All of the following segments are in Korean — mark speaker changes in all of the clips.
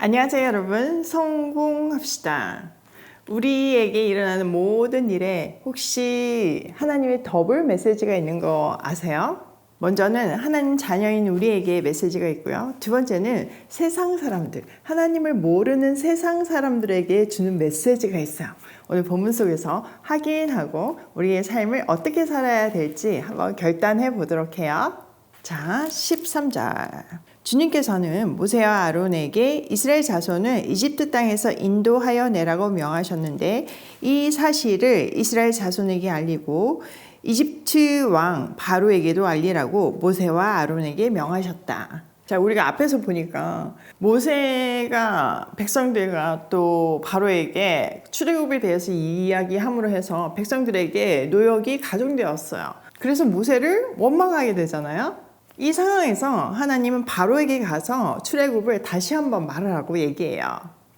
Speaker 1: 안녕하세요, 여러분. 성공합시다. 우리에게 일어나는 모든 일에 혹시 하나님의 더블 메시지가 있는 거 아세요? 먼저는 하나님 자녀인 우리에게 메시지가 있고요. 두 번째는 세상 사람들, 하나님을 모르는 세상 사람들에게 주는 메시지가 있어요. 오늘 본문 속에서 확인하고 우리의 삶을 어떻게 살아야 될지 한번 결단해 보도록 해요. 자, 13절. 주님께서는 모세와 아론에게 이스라엘 자손을 이집트 땅에서 인도하여 내라고 명하셨는데 이 사실을 이스라엘 자손에게 알리고 이집트 왕 바로에게도 알리라고 모세와 아론에게 명하셨다. 자, 우리가 앞에서 보니까 모세가 백성들과 또 바로에게 출애굽에 대해서 이야기함으로 해서 백성들에게 노역이 가중되었어요. 그래서 모세를 원망하게 되잖아요. 이 상황에서 하나님은 바로에게 가서 출애굽을 다시 한번 말하라고 얘기해요.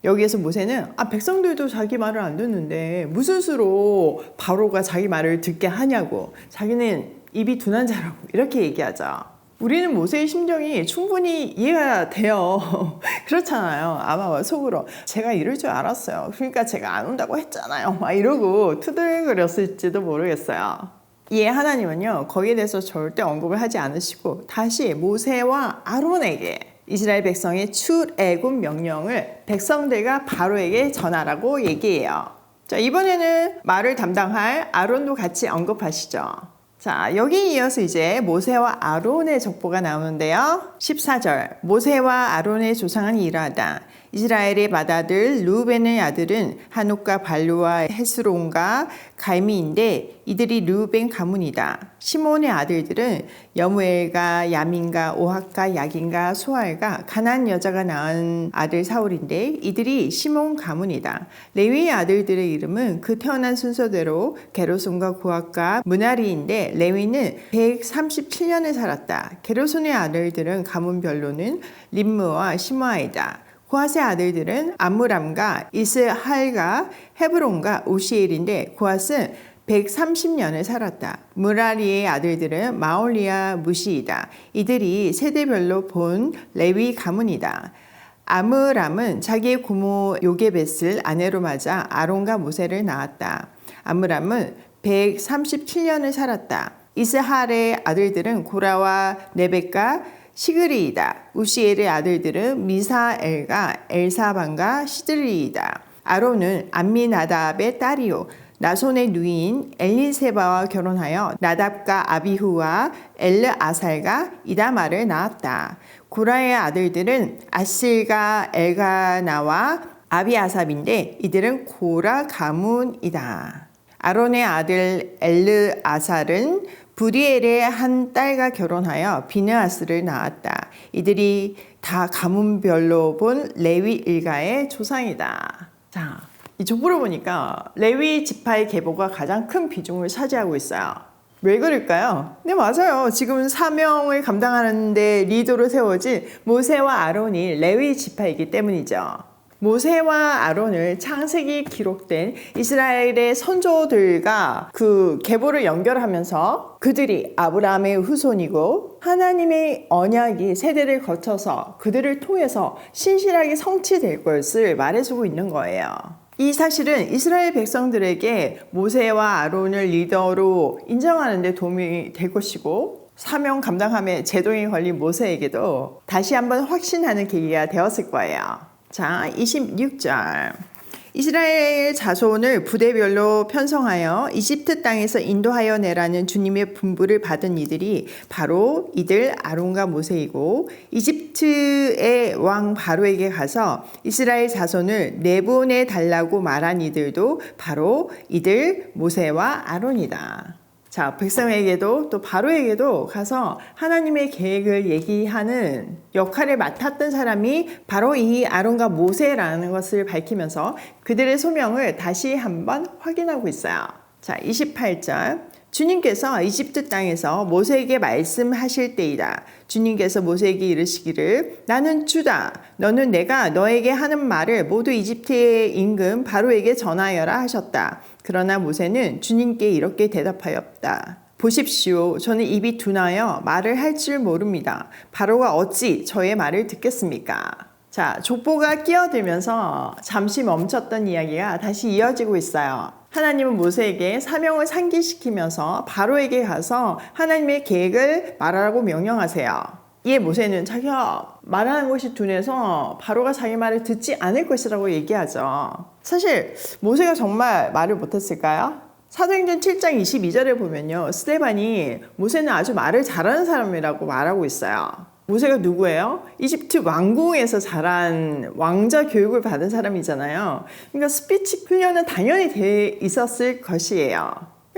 Speaker 1: 여기에서 모세는 백성들도 자기 말을 안 듣는데 무슨 수로 바로가 자기 말을 듣게 하냐고, 자기는 입이 둔한 자라고 이렇게 얘기하죠. 우리는 모세의 심정이 충분히 이해가 돼요. 그렇잖아요. 아마 속으로 제가 이럴 줄 알았어요. 그러니까 제가 안 온다고 했잖아요. 막 이러고 투덜거렸을지도 모르겠어요. 이에 하나님은요, 거기에 대해서 절대 언급을 하지 않으시고 다시 모세와 아론에게 이스라엘 백성의 출애굽 명령을 백성들과 바로에게 전하라고 얘기해요. 자, 이번에는 말을 담당할 아론도 같이 언급하시죠. 자, 여기 이어서 이제 모세와 아론의 족보가 나오는데요. 14절. 모세와 아론의 조상은 이러하다. 이스라엘의 맏아들 르우벤의 아들은 하녹과 발루와 헤스론과 갈미인데 이들이 르우벤 가문이다. 시몬의 아들들은 여무엘과 야민과 오핫과 야긴과 소알과 가나안 여자가 낳은 아들 사울인데 이들이 시몬 가문이다. 레위의 아들들의 이름은 그 태어난 순서대로 게르손과 고핫과 무나리인데 레위는 137년을 살았다. 게르손의 아들들은 가문별로는 림므와 시므아이다. 고핫의 아들들은 암므람과 이스할과 헤브론과 우시엘인데 고핫은 130년을 살았다. 무라리의 아들들은 마올리와 무시이다. 이들이 세대별로 본 레위 가문이다. 아므람은 자기의 고모 요게벳을 아내로 맞아 아론과 모세를 낳았다. 아므람은 137년을 살았다. 이스할의 아들들은 고라와 네벡과 시그리이다. 우시엘의 아들들은 미사엘과 엘사반과 시드리이다. 아론은 암미나답의 딸이요 나손의 누이인 엘리세바와 결혼하여 나답과 아비후와 엘르아살과 이다말을 낳았다. 고라의 아들들은 아실과 엘가나와 아비아삽인데 이들은 고라 가문이다. 아론의 아들 엘르아살은 브리엘의 한 딸과 결혼하여 비느하스를 낳았다. 이들이 다 가문별로 본 레위 일가의 조상이다. 자, 이 족보를 보니까 레위 지파의 계보가 가장 큰 비중을 차지하고 있어요. 왜 그럴까요? 네, 맞아요. 지금 사명을 감당하는 데 리더로 세워진 모세와 아론이 레위 지파이기 때문이죠. 모세와 아론을 창세기 기록된 이스라엘의 선조들과 그 계보를 연결하면서 그들이 아브라함의 후손이고 하나님의 언약이 세대를 거쳐서 그들을 통해서 신실하게 성취될 것을 말해주고 있는 거예요. 이 사실은 이스라엘 백성들에게 모세와 아론을 리더로 인정하는 데 도움이 될 것이고 사명 감당함에 제동이 걸린 모세에게도 다시 한번 확신하는 계기가 되었을 거예요. 자, 26절. 이스라엘 자손을 부대별로 편성하여 이집트 땅에서 인도하여 내라는 주님의 분부를 받은 이들이 바로 이들 아론과 모세이고 이집트의 왕 바로에게 가서 이스라엘 자손을 내보내 달라고 말한 이들도 바로 이들 모세와 아론이다. 자, 백성에게도 또 바로에게도 가서 하나님의 계획을 얘기하는 역할을 맡았던 사람이 바로 이 아론과 모세라는 것을 밝히면서 그들의 소명을 다시 한번 확인하고 있어요. 자, 28절. 주님께서 이집트 땅에서 모세에게 말씀하실 때이다. 주님께서 모세에게 이르시기를 나는 주다. 너는 내가 너에게 하는 말을 모두 이집트의 임금 바로에게 전하여라 하셨다. 그러나 모세는 주님께 이렇게 대답하였다. 보십시오. 저는 입이 둔하여 말을 할 줄 모릅니다. 바로가 어찌 저의 말을 듣겠습니까? 자, 족보가 끼어들면서 잠시 멈췄던 이야기가 다시 이어지고 있어요. 하나님은 모세에게 사명을 상기시키면서 바로에게 가서 하나님의 계획을 말하라고 명령하세요. 이에 모세는 자기가 말하는 것이 둔해서 바로가 자기 말을 듣지 않을 것이라고 얘기하죠. 사실 모세가 정말 말을 못했을까요? 사도행전 7장 22절에 보면요, 스데반이 모세는 아주 말을 잘하는 사람이라고 말하고 있어요. 모세가 누구예요? 이집트 왕궁에서 자란 왕자 교육을 받은 사람이잖아요. 그러니까 스피치 훈련은 당연히 돼 있었을 것이에요.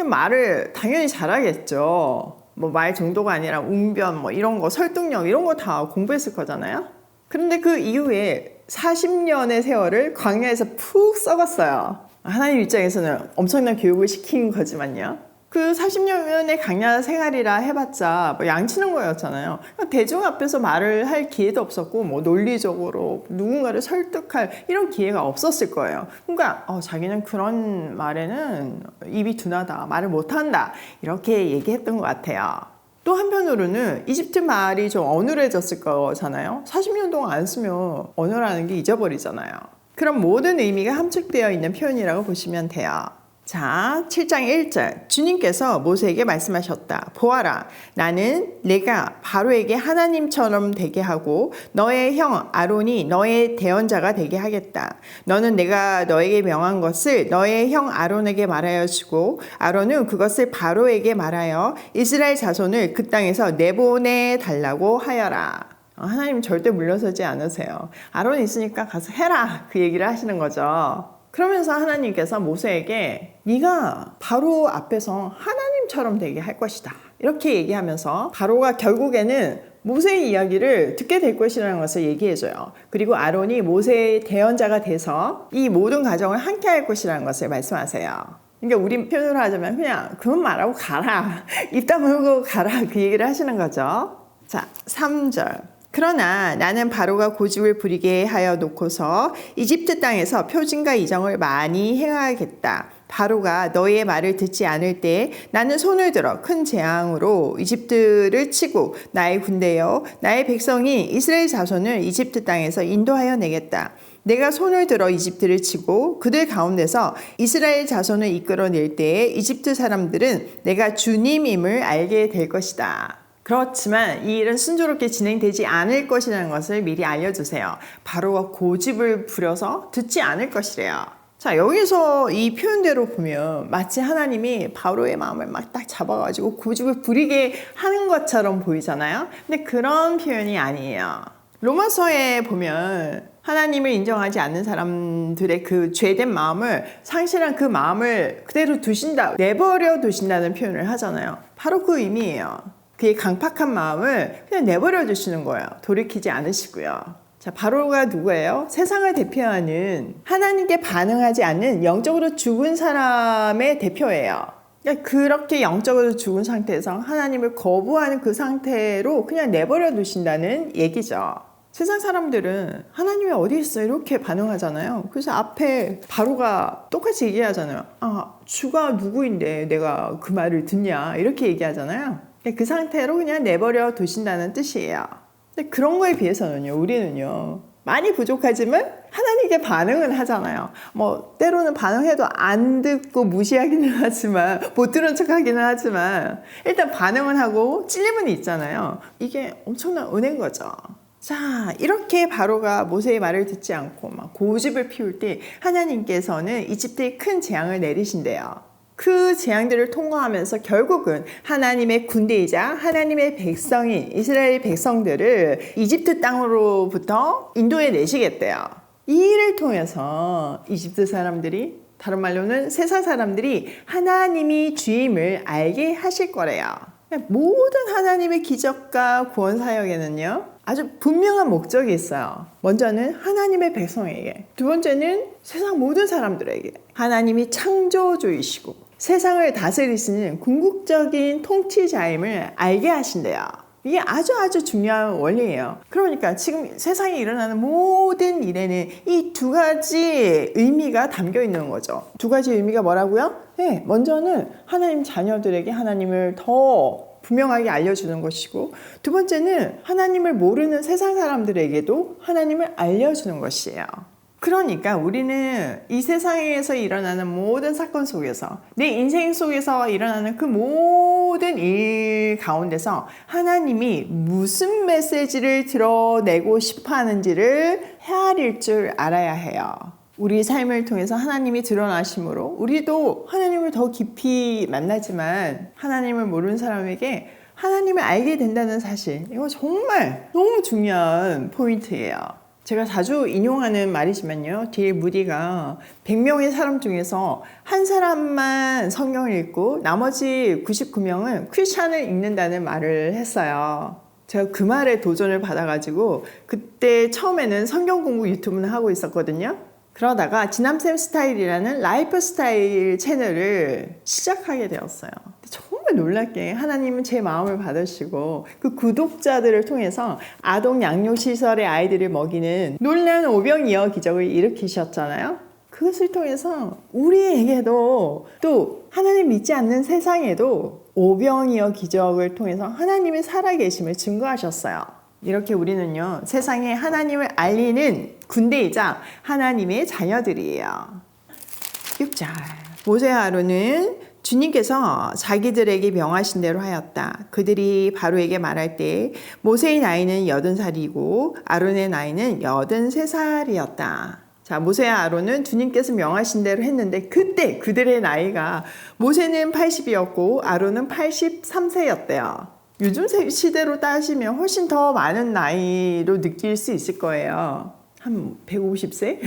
Speaker 1: 말을 당연히 잘하겠죠. 뭐 말 정도가 아니라 웅변 뭐 이런 거, 설득력 이런 거 다 공부했을 거잖아요. 그런데 그 이후에 40년의 세월을 광야에서 푹 썩었어요. 하나님 입장에서는 엄청난 교육을 시킨 거지만요. 그 40년의 광야 생활이라 해봤자 뭐 양치는 거였잖아요. 대중 앞에서 말을 할 기회도 없었고 뭐 논리적으로 누군가를 설득할 이런 기회가 없었을 거예요. 그러니까 자기는 그런 말에는 입이 둔하다, 말을 못한다 이렇게 얘기했던 것 같아요. 또 한편으로는 이집트 말이 좀 어눌해졌을 거잖아요. 40년 동안 안 쓰면 언어라는 게 잊어버리잖아요. 그럼 모든 의미가 함축되어 있는 표현이라고 보시면 돼요. 자, 7장 1절 주님께서 모세에게 말씀하셨다. 보아라, 나는 내가 바로에게 하나님처럼 되게 하고 너의 형 아론이 너의 대언자가 되게 하겠다. 너는 내가 너에게 명한 것을 너의 형 아론에게 말하여 주고 아론은 그것을 바로에게 말하여 이스라엘 자손을 그 땅에서 내보내 달라고 하여라. 하나님 절대 물러서지 않으세요. 아론이 있으니까 가서 해라, 그 얘기를 하시는 거죠. 그러면서 하나님께서 모세에게 네가 바로 앞에서 하나님처럼 되게 할 것이다 이렇게 얘기하면서 바로가 결국에는 모세의 이야기를 듣게 될 것이라는 것을 얘기해줘요. 그리고 아론이 모세의 대언자가 돼서 이 모든 과정을 함께 할 것이라는 것을 말씀하세요. 그러니까 우리 표현으로 하자면 그냥 그만 말하고 가라, 입 다물고 가라, 그 얘기를 하시는 거죠. 자, 3절 그러나 나는 바로가 고집을 부리게 하여 놓고서 이집트 땅에서 표징과 이정을 많이 행하겠다. 바로가 너의 말을 듣지 않을 때 나는 손을 들어 큰 재앙으로 이집트를 치고 나의 군대여 나의 백성이 이스라엘 자손을 이집트 땅에서 인도하여 내겠다. 내가 손을 들어 이집트를 치고 그들 가운데서 이스라엘 자손을 이끌어낼 때에 이집트 사람들은 내가 주님임을 알게 될 것이다. 그렇지만 이 일은 순조롭게 진행되지 않을 것이라는 것을 미리 알려주세요. 바로가 고집을 부려서 듣지 않을 것이래요. 자, 여기서 이 표현대로 보면 마치 하나님이 바로의 마음을 막 딱 잡아가지고 고집을 부리게 하는 것처럼 보이잖아요. 근데 그런 표현이 아니에요. 로마서에 보면 하나님을 인정하지 않는 사람들의 그 죄된 마음을, 상실한 그 마음을 그대로 두신다, 내버려 두신다는 표현을 하잖아요. 바로 그 의미예요. 그의 강팍한 마음을 그냥 내버려 두시는 거예요. 돌이키지 않으시고요. 자, 바로가 누구예요? 세상을 대표하는 하나님께 반응하지 않는 영적으로 죽은 사람의 대표예요. 그러니까 그렇게 영적으로 죽은 상태에서 하나님을 거부하는 그 상태로 그냥 내버려 두신다는 얘기죠. 세상 사람들은 하나님이 어디 있어? 이렇게 반응하잖아요. 그래서 앞에 바로가 똑같이 얘기하잖아요. 주가 누구인데 내가 그 말을 듣냐? 이렇게 얘기하잖아요. 그 상태로 그냥 내버려 두신다는 뜻이에요. 근데 그런 거에 비해서는요, 우리는요, 많이 부족하지만 하나님께 반응은 하잖아요. 뭐 때로는 반응해도 안 듣고 무시하기는 하지만, 못 들은 척 하기는 하지만 일단 반응은 하고 찔림은 있잖아요. 이게 엄청난 은혜인 거죠. 자, 이렇게 바로가 모세의 말을 듣지 않고 막 고집을 피울 때 하나님께서는 이집트에 큰 재앙을 내리신대요. 그 재앙들을 통과하면서 결국은 하나님의 군대이자 하나님의 백성인 이스라엘 백성들을 이집트 땅으로부터 인도해 내시겠대요. 이 일을 통해서 이집트 사람들이, 다른 말로는 세상 사람들이 하나님이 주임을 알게 하실 거래요. 모든 하나님의 기적과 구원 사역에는요, 아주 분명한 목적이 있어요. 먼저는 하나님의 백성에게, 두 번째는 세상 모든 사람들에게 하나님이 창조주이시고 세상을 다스리시는 궁극적인 통치자임을 알게 하신대요. 이게 아주 중요한 원리예요. 그러니까 지금 세상에 일어나는 모든 일에는 이 두 가지 의미가 담겨 있는 거죠. 두 가지 의미가 뭐라고요? 네, 먼저는 하나님 자녀들에게 하나님을 더 분명하게 알려주는 것이고, 두 번째는 하나님을 모르는 세상 사람들에게도 하나님을 알려주는 것이에요. 그러니까 우리는 이 세상에서 일어나는 모든 사건 속에서, 내 인생 속에서 일어나는 그 모든 일 가운데서 하나님이 무슨 메시지를 드러내고 싶어 하는지를 헤아릴 줄 알아야 해요. 우리 삶을 통해서 하나님이 드러나심으로 우리도 하나님을 더 깊이 만나지만, 하나님을 모르는 사람에게 하나님을 알게 된다는 사실, 이거 정말 너무 중요한 포인트예요. 제가 자주 인용하는 말이지만요, D.L. 무디가 100명의 사람 중에서 한 사람만 성경을 읽고 나머지 99명은 크리스찬을 읽는다는 말을 했어요. 제가 그 말에 도전을 받아가지고 그때 처음에는 성경 공부 유튜브를 하고 있었거든요. 그러다가 지남쌤 스타일이라는 라이프 스타일 채널을 시작하게 되었어요. 정말 놀랍게 하나님은 제 마음을 받으시고 그 구독자들을 통해서 아동 양육시설의 아이들을 먹이는 놀라운 오병이어 기적을 일으키셨잖아요. 그것을 통해서 우리에게도, 또 하나님 믿지 않는 세상에도 오병이어 기적을 통해서 하나님의 살아계심을 증거하셨어요. 이렇게 우리는요, 세상에 하나님을 알리는 군대이자 하나님의 자녀들이에요. 6절, 모세와 아론은 주님께서 자기들에게 명하신 대로 하였다. 그들이 바로에게 말할 때 모세의 나이는 80살이고 아론의 나이는 83살이었다. 자, 모세와 아론은 주님께서 명하신 대로 했는데, 그때 그들의 나이가 모세는 80이었고 아론은 83세였대요. 요즘 시대로 따지면 훨씬 더 많은 나이로 느낄 수 있을 거예요. 한 150세?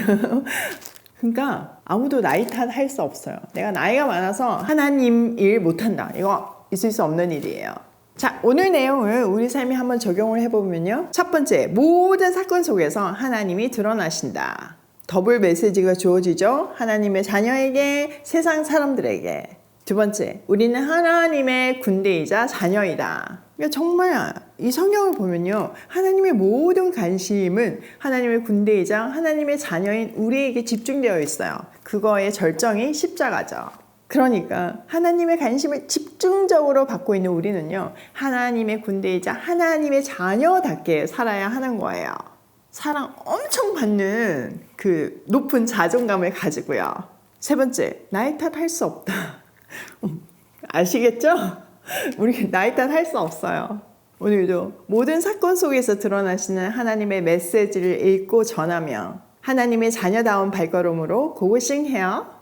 Speaker 1: 그러니까 아무도 나이 탓할 수 없어요. 내가 나이가 많아서 하나님 일 못한다, 이거 있을 수 없는 일이에요. 자, 오늘 내용을 우리 삶에 한번 적용을 해보면요, 첫 번째, 모든 사건 속에서 하나님이 드러나신다. 더블 메시지가 주어지죠. 하나님의 자녀에게, 세상 사람들에게. 두 번째, 우리는 하나님의 군대이자 자녀이다. 그러니까 정말 이 성경을 보면요, 하나님의 모든 관심은 하나님의 군대이자 하나님의 자녀인 우리에게 집중되어 있어요. 그거의 절정이 십자가죠. 그러니까 하나님의 관심을 집중적으로 받고 있는 우리는요, 하나님의 군대이자 하나님의 자녀답게 살아야 하는 거예요. 사랑 엄청 받는 그 높은 자존감을 가지고요. 세 번째, 나이 탓할 수 없다. 아시겠죠? 우리 나이 탓 할 수 없어요. 오늘도 모든 사건 속에서 드러나시는 하나님의 메시지를 읽고 전하며 하나님의 자녀다운 발걸음으로 고고싱해요.